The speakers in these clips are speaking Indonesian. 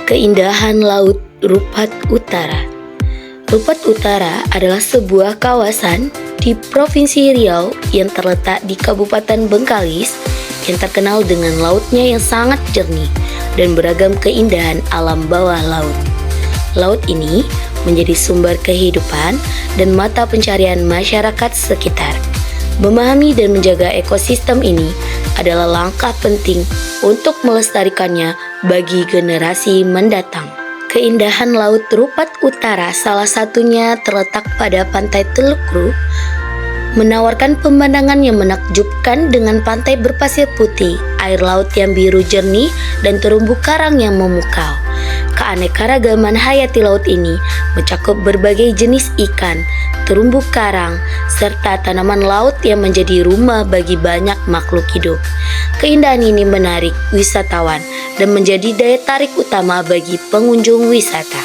Keindahan Laut Rupat Utara. Rupat Utara adalah sebuah kawasan di Provinsi Riau yang terletak di Kabupaten Bengkalis yang terkenal dengan lautnya yang sangat jernih dan beragam keindahan alam bawah laut. Laut ini menjadi sumber kehidupan dan mata pencarian masyarakat sekitar. Memahami dan menjaga ekosistem ini adalah langkah penting untuk melestarikannya bagi generasi mendatang. Keindahan Laut Rupat Utara salah satunya terletak pada Pantai Teluk Ru, menawarkan pemandangan yang menakjubkan dengan pantai berpasir putih, air laut yang biru jernih, dan terumbu karang yang memukau. Keanekaragaman hayati laut ini mencakup berbagai jenis ikan, terumbu karang, serta tanaman laut yang menjadi rumah bagi banyak makhluk hidup. Keindahan ini menarik wisatawan dan menjadi daya tarik utama bagi pengunjung wisata.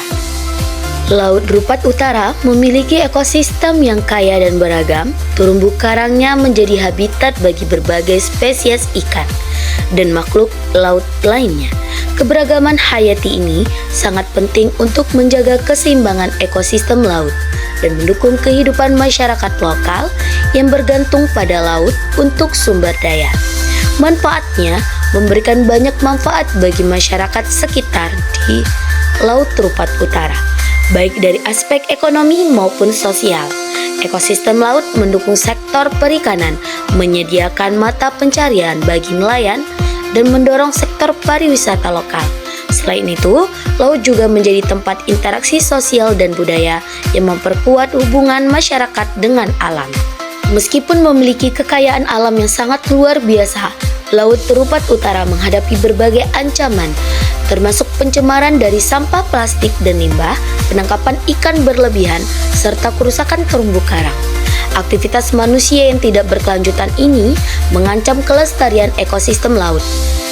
Laut Rupat Utara memiliki ekosistem yang kaya dan beragam. Terumbu karangnya menjadi habitat bagi berbagai spesies ikan dan makhluk laut lainnya. Keberagaman hayati ini sangat penting untuk menjaga keseimbangan ekosistem laut dan mendukung kehidupan masyarakat lokal yang bergantung pada laut untuk sumber daya. Manfaatnya memberikan banyak manfaat bagi masyarakat sekitar di Laut Rupat Utara, baik dari aspek ekonomi maupun sosial. Ekosistem laut mendukung sektor perikanan, menyediakan mata pencarian bagi nelayan, dan mendorong sektor pariwisata lokal. Selain itu, laut juga menjadi tempat interaksi sosial dan budaya yang memperkuat hubungan masyarakat dengan alam. Meskipun memiliki kekayaan alam yang sangat luar biasa, Laut Rupat Utara menghadapi berbagai ancaman, termasuk pencemaran dari sampah plastik dan limbah, penangkapan ikan berlebihan, serta kerusakan terumbu karang. Aktivitas manusia yang tidak berkelanjutan ini mengancam kelestarian ekosistem laut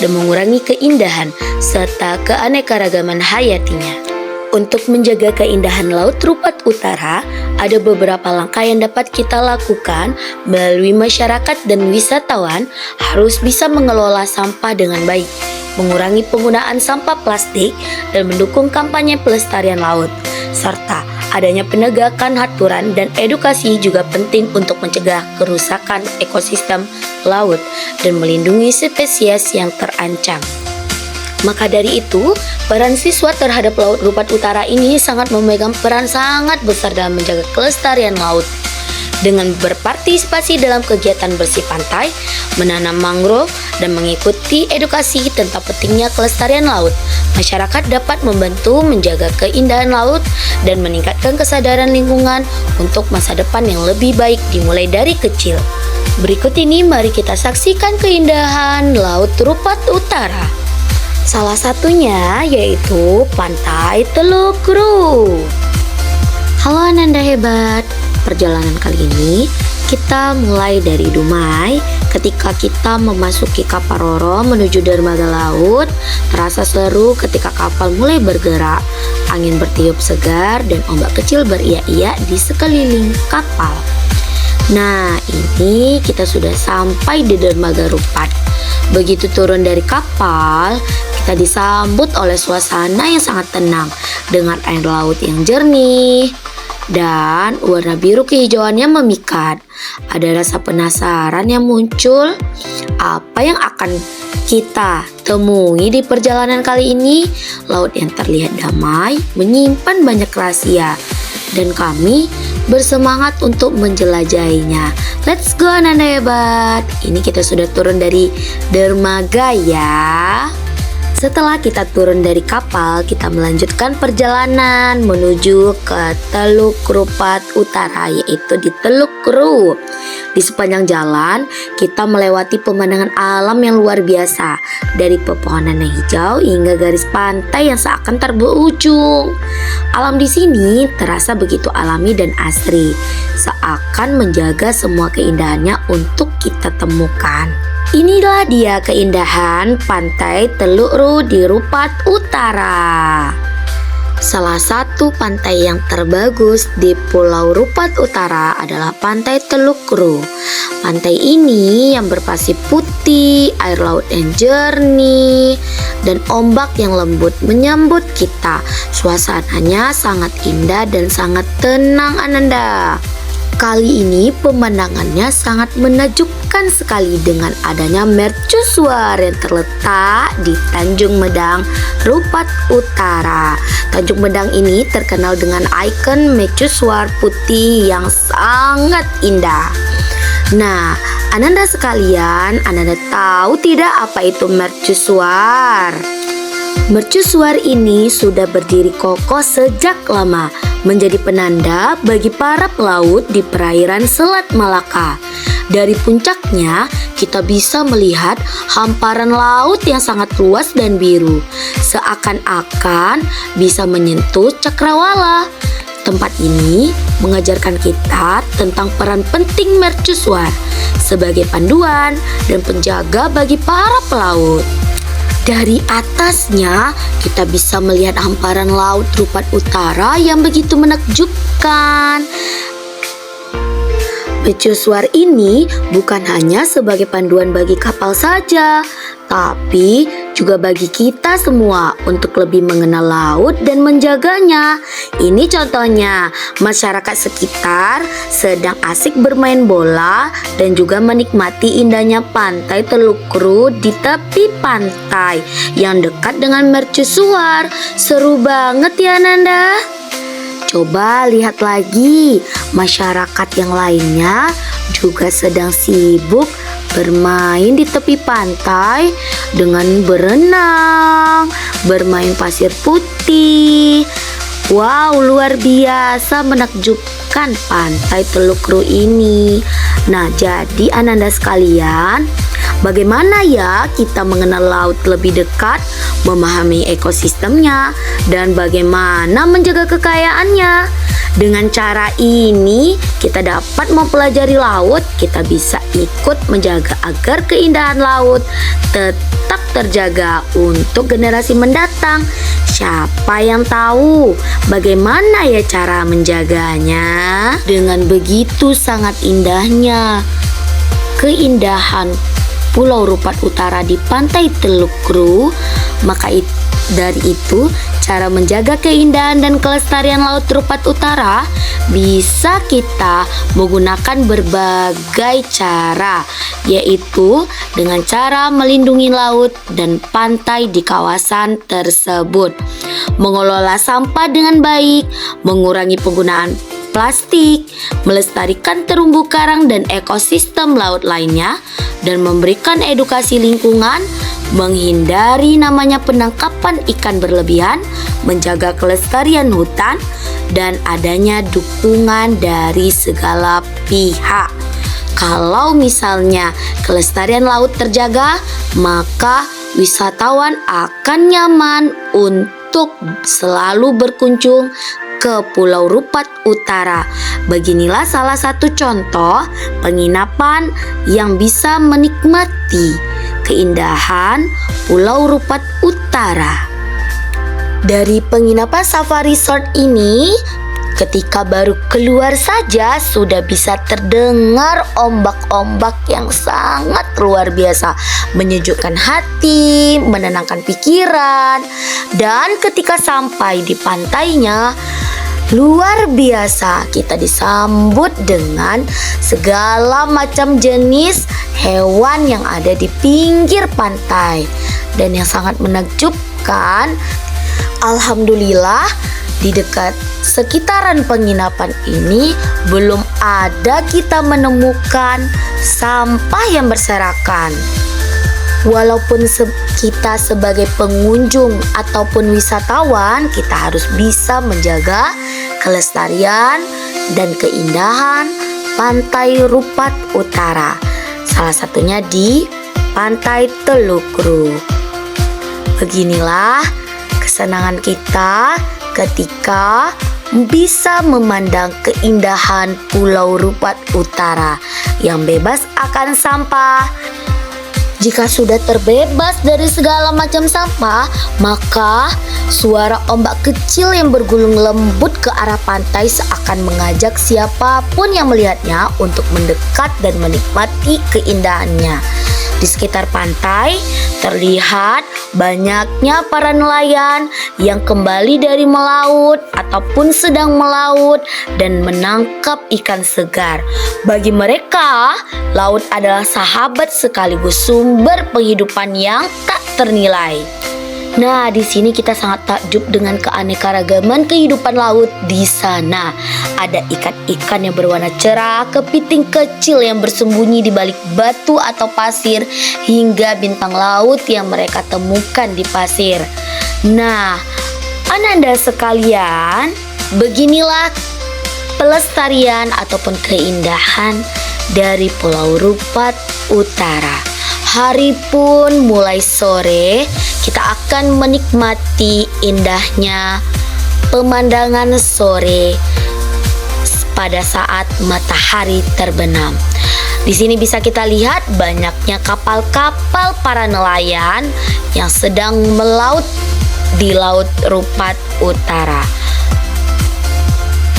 dan mengurangi keindahan serta keanekaragaman hayatinya. Untuk menjaga keindahan Laut Rupat Utara, ada beberapa langkah yang dapat kita lakukan melalui masyarakat dan wisatawan harus bisa mengelola sampah dengan baik, mengurangi penggunaan sampah plastik, dan mendukung kampanye pelestarian laut, serta adanya penegakan aturan dan edukasi juga penting untuk mencegah kerusakan ekosistem laut dan melindungi spesies yang terancam. Maka dari itu, peran siswa terhadap Laut Rupat Utara ini sangat memegang peran sangat besar dalam menjaga kelestarian laut. Dengan berpartisipasi dalam kegiatan bersih pantai, menanam mangrove, dan mengikuti edukasi tentang pentingnya kelestarian laut, masyarakat dapat membantu menjaga keindahan laut dan meningkatkan kesadaran lingkungan untuk masa depan yang lebih baik dimulai dari kecil. Berikut ini mari kita saksikan keindahan Laut Rupat Utara. Salah satunya yaitu Pantai Teluk Ru. Halo Ananda hebat. Perjalanan kali ini kita mulai dari Dumai. Ketika kita memasuki kapal Roro menuju dermaga laut, terasa seru ketika kapal mulai bergerak. Angin bertiup segar dan ombak kecil beriak-iak di sekeliling kapal. Nah, ini kita sudah sampai di dermaga Rupat. Begitu turun dari kapal, kita disambut oleh suasana yang sangat tenang dengan air laut yang jernih dan warna biru kehijauannya memikat. Ada rasa penasaran yang muncul. Apa yang akan kita temui di perjalanan kali ini? Laut yang terlihat damai, menyimpan banyak rahasia, dan kami bersemangat untuk menjelajahinya. Let's go Ananda hebat. Ini kita sudah turun dari dermaga ya. Setelah kita turun dari kapal, kita melanjutkan perjalanan menuju ke Teluk Rupat Utara, yaitu di Teluk Ru. Di sepanjang jalan, kita melewati pemandangan alam yang luar biasa, dari pepohonan yang hijau hingga garis pantai yang seakan tak berujung. Alam di sini terasa begitu alami dan asri, seakan menjaga semua keindahannya untuk kita temukan. Inilah dia keindahan Pantai Teluk Ru di Rupat Utara. Salah satu pantai yang terbagus di Pulau Rupat Utara adalah Pantai Teluk Kru. Pantai ini yang berpasir putih, air laut yang jernih, dan ombak yang lembut menyambut kita. Suasananya sangat indah dan sangat tenang, Ananda. Kali ini pemandangannya sangat menakjubkan sekali dengan adanya mercusuar yang terletak di Tanjung Medang, Rupat Utara. Tanjung Medang ini terkenal dengan ikon mercusuar putih yang sangat indah. Nah, Ananda sekalian, Ananda tahu tidak apa itu mercusuar? Mercusuar ini sudah berdiri kokoh sejak lama, menjadi penanda bagi para pelaut di perairan Selat Malaka. Dari puncaknya, kita bisa melihat hamparan laut yang sangat luas dan biru, seakan-akan bisa menyentuh cakrawala. Tempat ini mengajarkan kita tentang peran penting mercusuar sebagai panduan dan penjaga bagi para pelaut. Dari atasnya, kita bisa melihat hamparan laut Rupat Utara yang begitu menakjubkan. Mercusuar ini bukan hanya sebagai panduan bagi kapal saja, tapi juga bagi kita semua untuk lebih mengenal laut dan menjaganya. Ini contohnya, masyarakat sekitar sedang asik bermain bola dan juga menikmati indahnya pantai Teluk Kru di tepi pantai yang dekat dengan mercusuar. Seru banget ya, Nanda. Coba lihat lagi, masyarakat yang lainnya juga sedang sibuk bermain di tepi pantai dengan berenang, bermain pasir putih. Wow, luar biasa menakjubkan pantai Teluk Kru ini. Nah, jadi Ananda sekalian, bagaimana ya kita mengenal laut lebih dekat, memahami ekosistemnya, dan bagaimana menjaga kekayaannya? Dengan cara ini, kita dapat mempelajari laut, kita bisa ikut menjaga agar keindahan laut tetap terjaga untuk generasi mendatang. Siapa yang tahu bagaimana ya cara menjaganya? Dengan begitu sangat indahnya keindahan Pulau Rupat Utara di Pantai Teluk Kru, maka dari itu cara menjaga keindahan dan kelestarian Laut Rupat Utara bisa kita menggunakan berbagai cara, yaitu dengan cara melindungi laut dan pantai di kawasan tersebut, mengelola sampah dengan baik, mengurangi penggunaan plastik, melestarikan terumbu karang dan ekosistem laut lainnya, dan memberikan edukasi lingkungan, menghindari namanya penangkapan ikan berlebihan, menjaga kelestarian hutan, dan adanya dukungan dari segala pihak. Kalau misalnya kelestarian laut terjaga, maka wisatawan akan nyaman untuk selalu berkunjung ke Pulau Rupat Utara. Beginilah salah satu contoh penginapan yang bisa menikmati keindahan Pulau Rupat Utara. Dari penginapan Safari Resort ini, ketika baru keluar saja sudah bisa terdengar ombak-ombak yang sangat luar biasa, menyejukkan hati, menenangkan pikiran. Dan ketika sampai di pantainya, luar biasa, kita disambut dengan segala macam jenis hewan yang ada di pinggir pantai. Dan yang sangat menakjubkan, alhamdulillah, di dekat sekitaran penginapan ini belum ada kita menemukan sampah yang berserakan. Walaupun kita sebagai pengunjung ataupun wisatawan, kita harus bisa menjaga kelestarian dan keindahan Pantai Rupat Utara. Salah satunya di Pantai Teluk Kru. Beginilah kesenangan kita ketika bisa memandang keindahan Pulau Rupat Utara yang bebas akan sampah. Jika sudah terbebas dari segala macam sampah, maka suara ombak kecil yang bergulung lembut ke arah pantai seakan mengajak siapapun yang melihatnya untuk mendekat dan menikmati keindahannya. Di sekitar pantai terlihat banyaknya para nelayan yang kembali dari melaut ataupun sedang melaut dan menangkap ikan segar. Bagi mereka, laut adalah sahabat sekaligus sumber penghidupan yang tak ternilai. Nah, di sini kita sangat takjub dengan keanekaragaman kehidupan laut di sana. Ada ikan-ikan yang berwarna cerah, kepiting kecil yang bersembunyi di balik batu atau pasir, hingga bintang laut yang mereka temukan di pasir. Nah, ananda sekalian, beginilah pelestarian ataupun keindahan dari Pulau Rupat Utara. Hari pun mulai sore, kita akan menikmati indahnya pemandangan sore pada saat matahari terbenam. Di sini bisa kita lihat banyaknya kapal-kapal para nelayan yang sedang melaut di Laut Rupat Utara.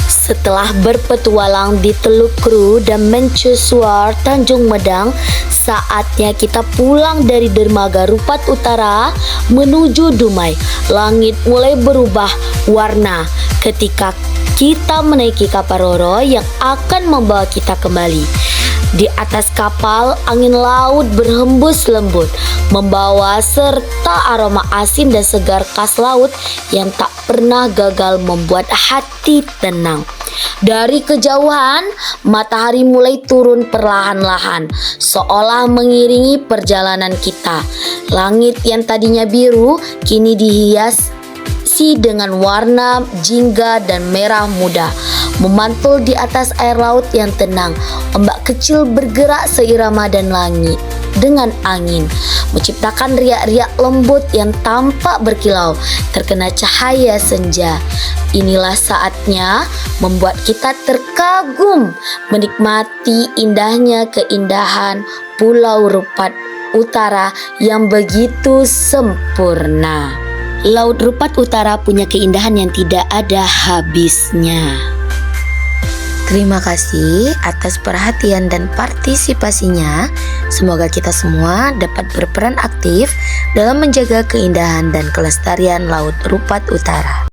Setelah berpetualang di Teluk Kru dan Mercusuar Tanjung Medang, saatnya kita pulang dari dermaga Rupat Utara menuju Dumai. Langit mulai berubah warna ketika kita menaiki kapal Roro yang akan membawa kita kembali. Di atas kapal, angin laut berhembus lembut, membawa serta aroma asin dan segar khas laut yang tak pernah gagal membuat hati tenang. Dari kejauhan, matahari mulai turun perlahan-lahan, seolah mengiringi perjalanan kita. Langit yang tadinya biru, kini dihiasi dengan warna jingga dan merah muda, memantul di atas air laut yang tenang. Ombak kecil bergerak seirama dan langit dengan angin, menciptakan riak-riak lembut yang tampak berkilau terkena cahaya senja. Inilah saatnya membuat kita terkagum menikmati indahnya keindahan Pulau Rupat Utara yang begitu sempurna. Laut Rupat Utara punya keindahan yang tidak ada habisnya. Terima kasih atas perhatian dan partisipasinya. Semoga kita semua dapat berperan aktif dalam menjaga keindahan dan kelestarian Laut Rupat Utara.